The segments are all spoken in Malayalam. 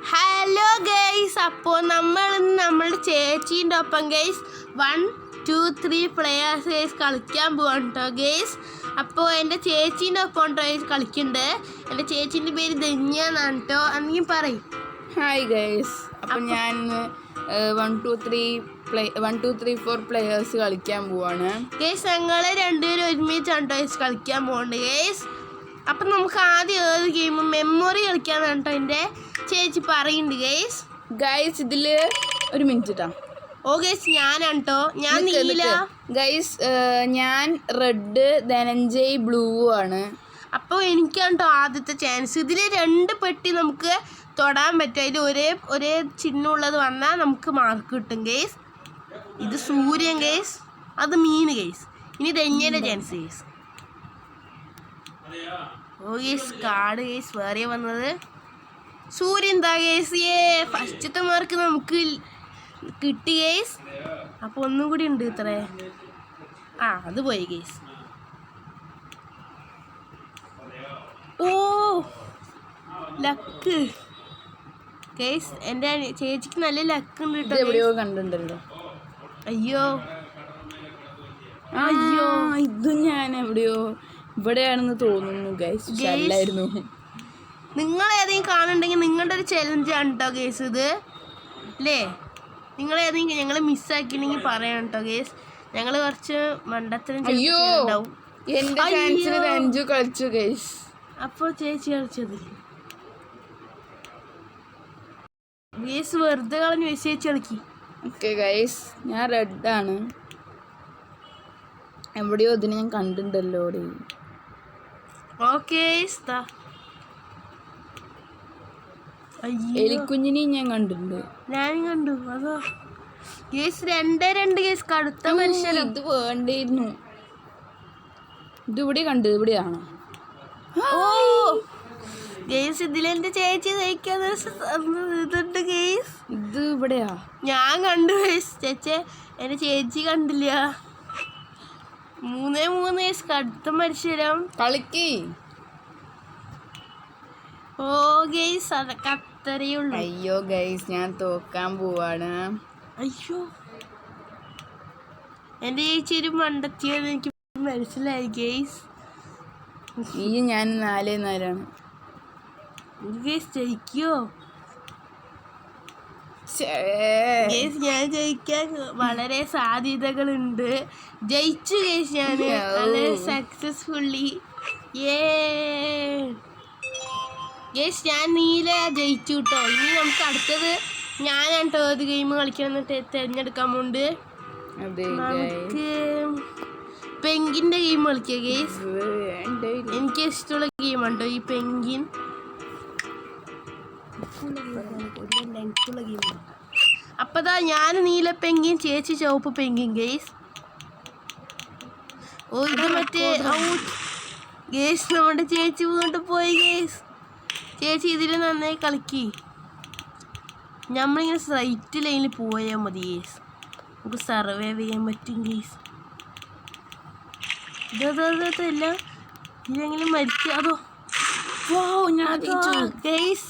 ഹലോ ഗൈസ്, അപ്പോൾ നമ്മളുടെ ചേച്ചീൻ്റെ ഒപ്പം ഗൈസ് 1, 2, 3 പ്ലെയേഴ്സ് ഗൈസ് കളിക്കാൻ പോവാണ് കേട്ടോ ഗൈസ്. അപ്പോൾ എൻ്റെ ചേച്ചീൻ്റെ ഒപ്പം ഗൈസ് കളിക്കുന്നുണ്ട്. എൻ്റെ ചേച്ചീൻ്റെ പേര് ധന്യാന്നാണ് കേട്ടോ. അന്നെങ്കിൽ പറയും. ഹായ് ഗൈസ്, അപ്പം ഞാൻ 1, 2, 3, 4 പ്ലെയേഴ്സ് കളിക്കാൻ പോവാണ് ഗൈസ്. ഞങ്ങൾ രണ്ടുപേരും ഒരുമിച്ചാണ് ഗൈസ് കളിക്കാൻ പോകുന്നുണ്ട് ഗൈസ്. അപ്പം നമുക്ക് ആദ്യം ഏത് ഗെയിം മെമ്മറി കളിക്കാന്നാണ് കേട്ടോ എൻ്റെ ചേച്ചി പറയുന്നുണ്ട് ഗൈസ്. ഇതിൽ ഒരു മിനിറ്റ് കേട്ടോ. ഓ ഗൈസ്, ഞാനാണ് കേട്ടോ. ഞാൻ നീല ഗൈസ്. ഞാൻ റെഡ്, ധനഞ്ജയ് ബ്ലൂ ആണ്. അപ്പോൾ എനിക്കാണ് കേട്ടോ ആദ്യത്തെ ചാൻസ്. ഇതിൽ 2 പെട്ടി നമുക്ക് തൊടാൻ പറ്റും. അതിൽ ഒരേ ചിഹ്നമുള്ളത് വന്നാൽ നമുക്ക് മാർക്ക് കിട്ടും ഗൈസ്. ഇത് സൂര്യൻ ഗൈസ്, അത് മീൻ ഗൈസ്. ഇനി ധന്യയുടെ ചാൻസ് ഗൈസ്. ഓ ഗൈസ്, കാർഡ് ഗൈസ് വേറെ വന്നത് സൂര്യൻ എന്താ ഗൈസ്. ഫസ്റ്റത്തെ മാർക്ക് നമുക്ക് കിട്ടി ഗൈസ്. അപ്പോൾ ഒന്നും കൂടി ഉണ്ട് ഇത്രേ. അത് പോയി ഗൈസ്. ഓ ലക്ക് ഗൈസ്, എൻ്റെ ചേച്ചിക്ക് നല്ല ലക്ക് ഉണ്ട് കേട്ടോ. എവിടെയോ കണ്ടിട്ടുണ്ടല്ലോ. അയ്യോ ഇത് ഞാൻ എവിടെയോ ഇവിടെയാണെന്ന് തോന്നുന്നു ഗൈസ്. അല്ലായിരുന്നു. നിങ്ങൾ ഏതെങ്കിലും കാണുന്നുണ്ടെങ്കിൽ നിങ്ങളുടെ ഒരു ചലഞ്ചാണ് കേട്ടോ ഗേസ് ഇത് അല്ലേ. നിങ്ങൾ ഏതെങ്കിലും ഞങ്ങൾ മിസ്സാക്കിയിട്ടുണ്ടെങ്കിൽ പറയണം കേട്ടോ ഗേസ്. ഞങ്ങൾ കുറച്ച് മണ്ടത്തരം ഉണ്ടാവും. അപ്പോൾ ചേച്ചി കളിച്ചത് ഗേസ് വെറുതെ കളഞ്ഞു. ചേച്ചി കളിക്കി. ഓക്കെ ഗൈസ്, ഞാൻ റെഡാണ്. എവിടെയോ ഇതിന് ഞാൻ കണ്ടിട്ടുണ്ടല്ലോ. ഓക്കെ എലിക്കുഞ്ഞിനെയും ഞാൻ കണ്ടിട്ടുണ്ട്. ഞാനും കണ്ടു. അതോ ഗേസ് 2 ഗേസ് കടുത്ത മനുഷ്യരും. ഇത് വേണ്ടിയിരുന്നു. ഇതിവിടെ കണ്ടു. ഇവിടെയാണോ? ഓ ഗേസ്, ഇതിലെന്റെ ചേച്ചി തയ്ക്കാന്ന് ഇതുണ്ട് ഗേസ്. ഇത് ഇവിടെയാ ഞാൻ കണ്ടു ഗേസ്. എൻ്റെ ചേച്ചി കണ്ടില്ല. 3 ഗേസ് കടുത്ത മനുഷ്യരും കളിക്ക്. ഓ ഗേസ്, അതൊക്കെ അത്രയുള്ളൂ. അയ്യോ ഗൈസ്, ഞാൻ തോക്കാൻ പോവാണ്. അയ്യോ, എൻ്റെ ചേച്ചി ഒരു മണ്ടത്തിയെന്ന് എനിക്ക് മനസ്സിലായി ഗേസ്. ഈ ഞാൻ 4-4 ഗേസ് ജയിക്കോ? ഗേസ്, ഞാൻ ജയിക്കാൻ വളരെ സാധ്യതകളുണ്ട്. ജയിച്ചു ഗേസ്, ഞാൻ വളരെ സക്സസ്ഫുള്ളി. ഗേസ്, ഞാൻ നീല ജയിച്ചു കേട്ടോ. ഇനി നമുക്ക് അടുത്തത് ഞാനാണ് കേട്ടോ ഏത് ഗെയിം കളിക്കണം തിരഞ്ഞെടുക്കാൻ പോണ്ട്. നമുക്ക് പെങ്കിൻ്റെ ഗെയിം കളിക്കാം ഗേസ്. എനിക്ക് ഇഷ്ടമുള്ള ഗെയിമാണ് കേട്ടോ ഈ പെങ്കിൻ. അപ്പതാ ഞാൻ നീല പെങ്കിൻ, ചേച്ചി ചുവപ്പ് പെങ്കിൻ ഗേസ്. ഓ ഇത് മറ്റേ ഗേസ്, നമ്മുടെ ചേച്ചി വീണ്ടും പോയി ഗേസ്. ചേച്ചി ഇതിൽ നന്നായി കളിക്കി. നമ്മളിങ്ങനെ സ്ട്രൈറ്റ് ലൈനിൽ പോയാൽ മതി ഗേസ്. നമുക്ക് സർവൈവ് ചെയ്യാൻ പറ്റും ഗേസ്. ഇതല്ല ഇതെങ്കിലും മരിക്കുക. അതോ ഗേസ്,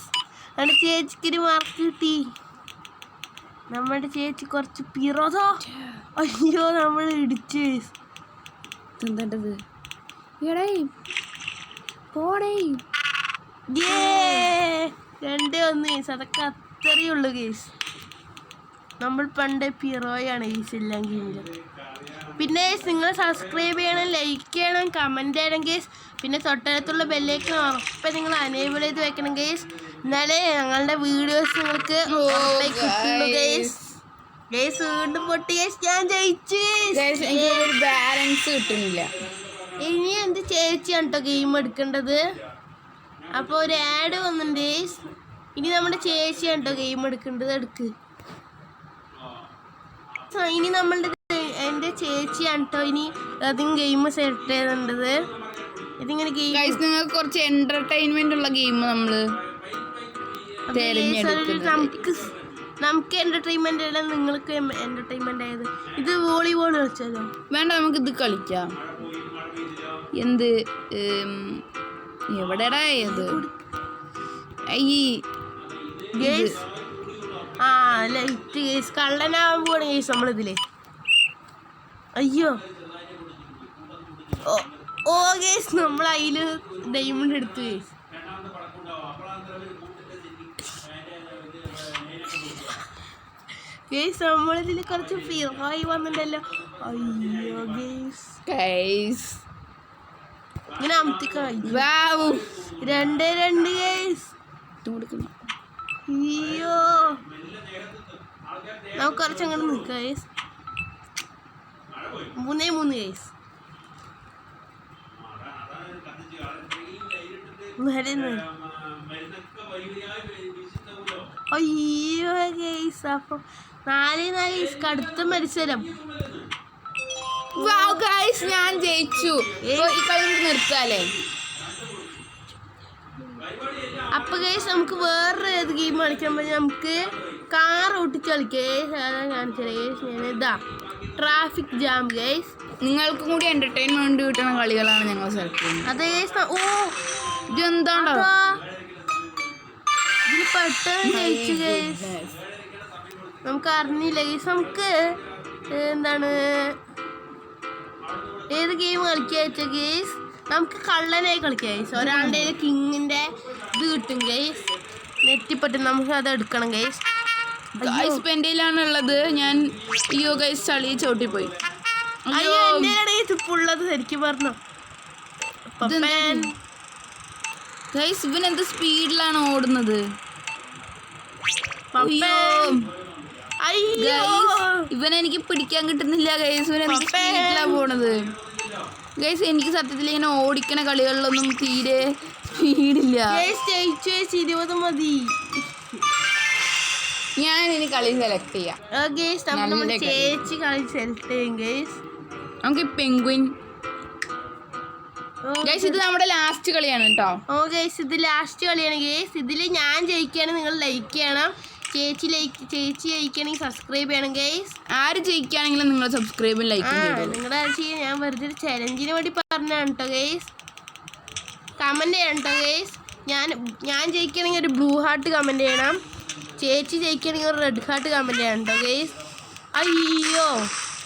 നമ്മുടെ ചേച്ചിക്കൊരു മാർക്ക് കിട്ടി. നമ്മുടെ ചേച്ചി കുറച്ച് പിറതോ. അയ്യോ, നമ്മൾ ഇടിച്ച് എന്തേണ്ടത് പോടേ. 2-1 കേസ്. അതൊക്കെ അത്രയേ ഉള്ളൂ കേസ്. നമ്മൾ പണ്ട് പിറോയാണ് കേസ് എല്ലാം ഗെയിമിലും. പിന്നെ നിങ്ങൾ സബ്സ്ക്രൈബ് ചെയ്യണം, ലൈക്ക് ചെയ്യണം, കമൻറ്റ് ചെയ്യണം കേസ്. പിന്നെ തൊട്ടടുത്തുള്ള ബെല്ലേക്ക് ഉറപ്പ് നിങ്ങൾ അനേബിൾ ചെയ്ത് വെക്കണം കേസ്. എന്നാലേ ഞങ്ങളുടെ വീഡിയോസ് നിങ്ങൾക്ക് കിട്ടുള്ളൂ കേസ്. ഗേസ് വീണ്ടും പൊട്ടി ഗേസ്. ഞാൻ ജയിച്ചു. ബാലൻസ് കിട്ടുന്നില്ല. ഇനി എൻ്റെ ചേച്ചിയാണ് കേട്ടോ ഗെയിം എടുക്കേണ്ടത്. അപ്പോൾ ഒരു ആഡ് വന്നിട്ടുണ്ട് ഗേസ്. ഇനി നമ്മുടെ ചേച്ചിയാണ് കേട്ടോ ഗെയിം എടുക്കേണ്ടത്. എടുക്ക്. ഇനി നമ്മളുടെ എൻ്റെ ചേച്ചിയാണ് കേട്ടോ ഇനി അതും ഗെയിം സെലക്ട് ചെയ്തിട്ടുണ്ടത്. ഇതിങ്ങനെ ഗെയിം നിങ്ങൾക്ക് കുറച്ച് എൻ്റർടൈൻമെൻ്റ് ഉള്ള ഗെയിം നമ്മൾ നമുക്ക് എൻ്റർടൈൻമെൻ്റ് അല്ല, നിങ്ങൾക്ക് എൻ്റർടൈൻമെൻ്റ് ആയത്. ഇത് വോളിബോൾ കളിച്ചാലോ? വേണ്ട, നമുക്കിത് കളിക്കാം. എന്ത് എവിടെടാ ഇത്? ഈ ഗേസ് ആ ലൈറ്റ് ഗേസ് കള്ളനാവാൻ പോവാണ് ഗേസ് നമ്മളിതില്. അയ്യോ ഓ ഗേസ് നമ്മൾ അതില് ഡയമണ്ട് എടുത്തു ഗേസ്. ഗേസ് നമ്മളിതിൽ കുറച്ച് ഫിറായി വന്നിട്ടല്ലോ. അയ്യോ ഗേസ് ഇങ്ങനെ അമത്തിക്കായി. 2-2 ഗേസ്. അയ്യോ നമുക്ക് കുറച്ച് അങ്ങോട്ട് നിൽക്കാം ഗേസ്. 3-3 ഗേസ്. അയ്യോ ഗേസ് അപ്പൊ 4-4 ഗേസ് കടുത്ത മത്സരം. ഞാൻ ജയിച്ചു. ഈ കളി നിർത്താല്ലേ? അപ്പൊ ഗേസ് നമുക്ക് വേറെ ഏത് ഗെയിം കളിക്കാൻ പറ്റും? നമുക്ക് കാർ ഓട്ടിച്ച് കളിക്കാം. കാണിച്ചാൽ ഇതാ ട്രാഫിക് ജാം ഗേസ്. നിങ്ങൾക്കും കൂടി എന്റർടൈൻമെന്റ് കിട്ടുന്ന കളികളാണ് ഞങ്ങൾ സെലക്ട് ചെയ്യുന്നത്. അതെ ഗേസ്. ഓ ഇതെന്താണോ ഇതിൽ പെട്ടെന്ന് ജയിച്ചു ഗേസ്. നമുക്ക് അറിഞ്ഞില്ല ഗേസ്. നമുക്ക് എന്താണ് ഏത് ഗെയിം കളിക്കുക വെച്ചാൽ ഗേസ് നമുക്ക് കള്ളനായി കളിക്കാം ഗേസ്. ഒരാളുടെ കിങ്ങിൻ്റെ ഇത് കിട്ടും ഗേസ്. നെറ്റിപ്പറ്റും. നമുക്ക് അത് എടുക്കണം ഗേസ്. ഉള്ളത്. ഞാൻ അയ്യോ ഗൈസ് ചളി ചവിട്ടിപ്പോയി. അയ്യോ എൻ്റെ ഇപ്പൊ ഉള്ളത് ശരിക്കും പറഞ്ഞു. ഗൈസ് ഇവൻ എന്ത് സ്പീഡിലാണ് ഓടുന്നത്. ഇവനെനിക്ക് പിടിക്കാൻ കിട്ടുന്നില്ല ഗൈസ്. ഇവൻ എന്ത് സ്പീഡിലാണ് പോണത് ഗൈസ്. എനിക്ക് സത്യത്തിൽ ഇങ്ങനെ ഓടിക്കണ കളികളിലൊന്നും തീരെ സ്പീഡില്ല. 20 മതി. ഞാൻ ഇനി കളി സെലക്ട് ചെയ്യാം. ചേച്ചി കളി സെലക്ട് ചെയ്യും ഗൈസ്. നമുക്ക് പെൻഗ്വിൻ ഗൈസ്. ഇത് നമ്മുടെ ലാസ്റ്റ് കളിയാണ് കേട്ടോ. ഓ ഗൈസ് ഇത് ലാസ്റ്റ് കളിയാണ് ഗൈസ്. ഇതിൽ ഞാൻ ജയിക്കുകയാണെങ്കിൽ നിങ്ങൾ ലൈക്ക് ചെയ്യണം. ചേച്ചി ജയിക്കുകയാണെങ്കിൽ സബ്സ്ക്രൈബ് ചെയ്യണം ഗൈസ്. ആര് ജയിക്കുകയാണെങ്കിലും നിങ്ങൾ സബ്സ്ക്രൈബും ലൈക്കും ചെയ്യണം. നിങ്ങളുടെ ചെയ്യാൻ ഞാൻ വെറുതെ ഒരു ചലഞ്ചിന് വേണ്ടി പറഞ്ഞാണ് കേട്ടോ ഗൈസ്. കമൻറ്റ് ചെയ്യണം കേട്ടോ ഗൈസ്. ഞാൻ ജയിക്കുകയാണെങ്കിൽ ഒരു ബ്ലൂ ഹാർട്ട് കമൻറ്റ് ചെയ്യണം. ചേച്ചി ജയിക്കുകയാണെങ്കിൽ ഒരു റെഡ് ഹാർട്ട് കമൻറ്റ് ചെയ്യണം കേട്ടോ ഗൈസ്. അയ്യോ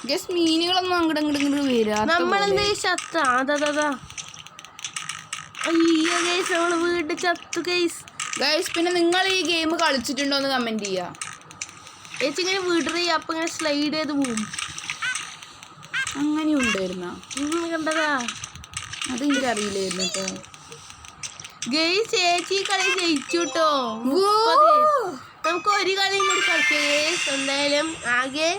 ഗൈസ് മീനുകളൊന്നും അങ്ങോട്ട് വരിക. നമ്മളെന്താ ചത്ത? അതാ അയ്യോ ഗൈസ് നമ്മൾ വീട്ടിൽ ചത്തു ഗൈസ്. ഗൈസ് പിന്നെ നിങ്ങൾ ഈ ഗെയിം കളിച്ചിട്ടുണ്ടോ എന്ന് കമൻറ്റ് ചെയ്യുക. ചേച്ചി ഇങ്ങനെ വീട്ടിൽ അപ്പം ഇങ്ങനെ സ്ലൈഡ് ചെയ്ത് പോവും. അങ്ങനെ ഉണ്ടായിരുന്ന കണ്ടതാ? അത് എനിക്കറിയില്ലായിരുന്നു കേട്ടോ ഗൈസ്. ചേച്ചി കളി ജയിച്ചു കേട്ടോ. നമുക്ക് ഒരു കളിയും കൂടി കളിക്കാം ഗൈസ്. എന്തായാലും ആകെ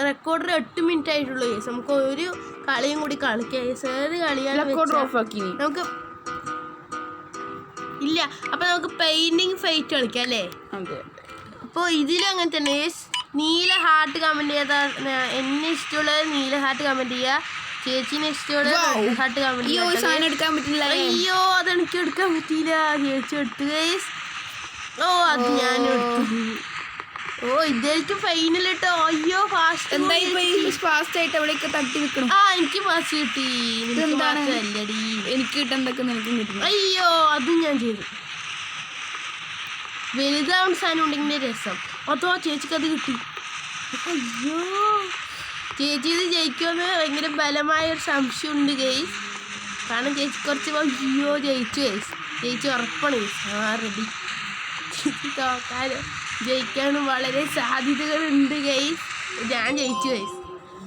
റെക്കോർഡർ 8 മിനിറ്റ് ആയിട്ടുള്ളൂ ഗൈസ്. നമുക്ക് ഒരു കളിയും കൂടി കളിക്കാം ഗൈസ്. ഏത് കളിയാണ് നമുക്ക് ഇല്ല. അപ്പൊ നമുക്ക് പെയിന്റിങ് ഫൈറ്റ് കളിക്കാം അല്ലേ? അപ്പോൾ ഇതിലും അങ്ങനെ തന്നെ ഗൈസ്. നീല ഹാർട്ട് കമൻറ്റ് ചെയ്താൽ എന്നെ ഇഷ്ടമുള്ളത് നീല ഹാർട്ട് കമൻറ്റ് ചെയ്യുക. ചേച്ചീനെ ഇഷ്ടമുള്ളത് റെഡ് ഹാർട്ട് കമൻറ്റ് ചെയ്യുക. അയ്യോ അതെനിക്ക് എടുക്കാൻ പറ്റിയില്ല. ചേച്ചി എടുത്തു ഗൈസ്. ഓ അത് ഞാൻ എടുത്തു. ഓ ഇതായിരിക്കും ഫൈനൽ കേട്ടോ. അയ്യോ ഫാസ്റ്റ് ആയിട്ട് എവിടെയൊക്കെ തട്ടി വെക്കണം. എനിക്ക് ഫാസ്റ്റ് കിട്ടി. അല്ലടി എനിക്ക് കിട്ടുന്നതൊക്കെ നിനക്കും കിട്ടും. അയ്യോ അതും ഞാൻ ചെയ്തു. വലുതാവുന്ന സാധനം ഉണ്ടെങ്കിൽ രസം. അതോ ചേച്ചിക്ക് അത് കിട്ടി. അയ്യോ ചേച്ചി ഇത് ജയിക്കുമെന്ന് ഭയങ്കര ബലമായൊരു സംശയമുണ്ട് ഗൈസ്. കാരണം ചേച്ചി കുറച്ച് അയ്യോ ജയിച്ചു ഗൈസ്. ചേച്ചി ഉറപ്പാണ് ഗൈസ്. റെഡി. ചേച്ചി തോക്കാനും ജയിക്കാനും വളരെ സാധ്യതകളുണ്ട് ഗൈസ്. ഞാൻ ജയിച്ചു ഗൈസ്.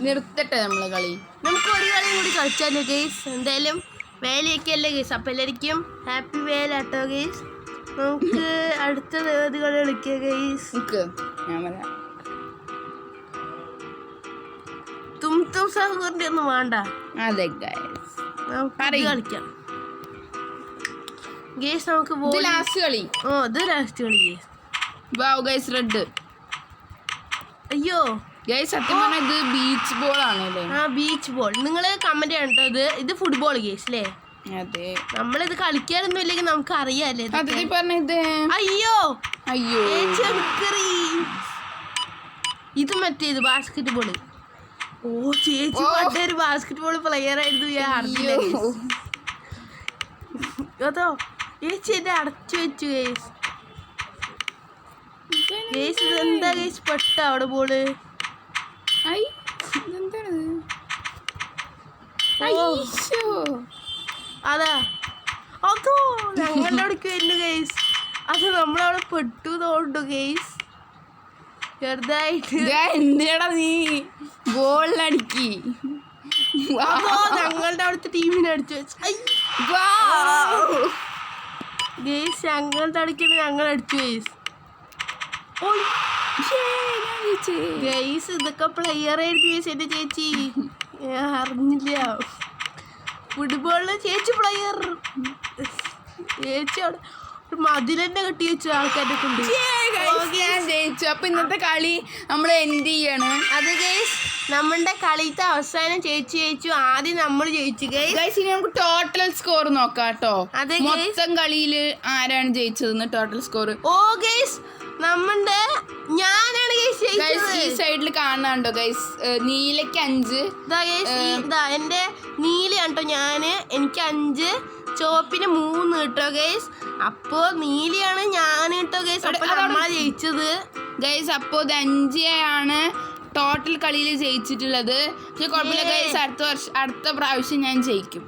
നിർത്തട്ടെ നമ്മളെ കളി. നമുക്ക് ഒരു കളിയും കൂടി കളിച്ചാലോ ഗൈസ്? എന്തായാലും വേലയൊക്കെ അല്ലേ ഗൈസ്. അപ്പം എല്ലാവർക്കും ഹാപ്പി വേലാട്ടോ ഗൈസ്. നമുക്ക് അടുത്ത ഏത് കളി കളിക്കാം ഗൈസ്? ഞാൻ പറയാം. തും സഹോദരൻ്റെ ഒന്നും വേണ്ട. അതെ കളിക്കാം ഗൈസ്. നമുക്ക് ലാസ്റ്റ് കളി. ഓ ഇത് ലാസ്റ്റ് കളി ഗൈസ്. വാവ് ഗൈസ് റെഡ്. അയ്യോ ഗൈസ് സത്യം പറഞ്ഞാൽ ഇത് ബീച്ച് ബോൾ ആണ് അല്ലേ? Beach ball. നിങ്ങൾ കമന്റ് ചെയ്യണം കേട്ടോ. ഇത് ഫുട്ബോൾ ഗൈസ് അല്ലേ? അതെ. നമ്മളിത് കളിക്കാനൊന്നും ഇല്ലെങ്കിൽ നമുക്ക് അറിയാല്ലേ. അയ്യോ അയ്യോ ഇത് മറ്റേത് ബാസ്കറ്റ് ബോൾ. ഓ ചേച്ചി ഒരു ബാസ്കറ്റ് ബോൾ പ്ലെയർ ആയിരുന്നു. ഞാൻ അറിയില്ല. അതോ ചേച്ചി എന്നെ അടച്ചു വെച്ചു ഗൈസ്. ഗൈസ് ഇതെന്താ ഗൈസ് പെട്ട അവിടെ ബോള്. ഐ ഇതെന്താണ്? ഓ അയ്യോ അതാ അതോ ഞങ്ങളുടെ അവിടേക്ക് വരുന്നു ഗൈസ്. അത് നമ്മളവിടെ പെട്ടു തോണ്ടു ഗൈസ് ചെറുതായിട്ട്. എന്തിനാ നീ ബോളിലടിക്കി? അതോ ഞങ്ങളുടെ അവിടുത്തെ ടീമിനെ അടിച്ചു വെച്ചു ഗൈസ്. ഞങ്ങളുടെ അടിക്കണ ഞങ്ങൾ അടിച്ചു ഗൈസ്. ഗൈസ് ഇതൊക്കെ പ്ലെയർ ആയിരുന്നു ഗൈസ്. എന്റെ ചേച്ചി ഞാൻ അറിഞ്ഞില്ല. ഫുട്ബോളില് ചേച്ചി പ്ലെയർ. ചേച്ചി അവിടെ ഒരു മതിലെന്നെ കെട്ടി വെച്ചു ആൾക്കാരെ കൊണ്ട്. ഞാൻ ജയിച്ചു. അപ്പൊ ഇന്നത്തെ കളി നമ്മൾ എന്ത് ചെയ്യാണ്? അത് ഗൈസ് നമ്മളുടെ കളിത്തെ അവസാനം ചേച്ചി ജയിച്ചു. ആദ്യം നമ്മൾ ജയിച്ചു ഗൈസ്. ഇനി നമുക്ക് ടോട്ടൽ സ്കോർ നോക്കാം കേട്ടോ. അതെ മൊത്തം കളിയില് ആരാണ് ജയിച്ചതെന്ന് ടോട്ടൽ സ്കോർ. ഓ ഗൈസ് നമ്മളുടെ ഞാനാണ് ഗൈസ് ജയിച്ചത്. ഈ സൈഡിൽ കാണാണ്ടോ ഗൈസ്? നീലയ്ക്ക് 5. ഇതാ ഗൈസ് ഇതാ എന്റെ നീലയാണ് കേട്ടോ ഞാന്. എനിക്ക് 5, ചുവപ്പിന് 3 കേട്ടോ ഗൈസ്. അപ്പോ നീലയാണ് ഞാൻ കേട്ടോ ഗൈസ്. അപ്പൊ നമ്മളാ ജയിച്ചത് ഗൈസ്. അപ്പോൾ ഇത് 5 ആണ് ടോട്ടൽ കളിയിൽ ജയിച്ചിട്ടുള്ളത്. പക്ഷെ കുഴപ്പമില്ല ഗൈസ്, അടുത്ത പ്രാവശ്യം ഞാൻ ജയിക്കും.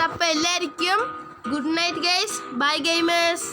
അപ്പൊ എല്ലാവർക്കും good night guys. Bye gamers.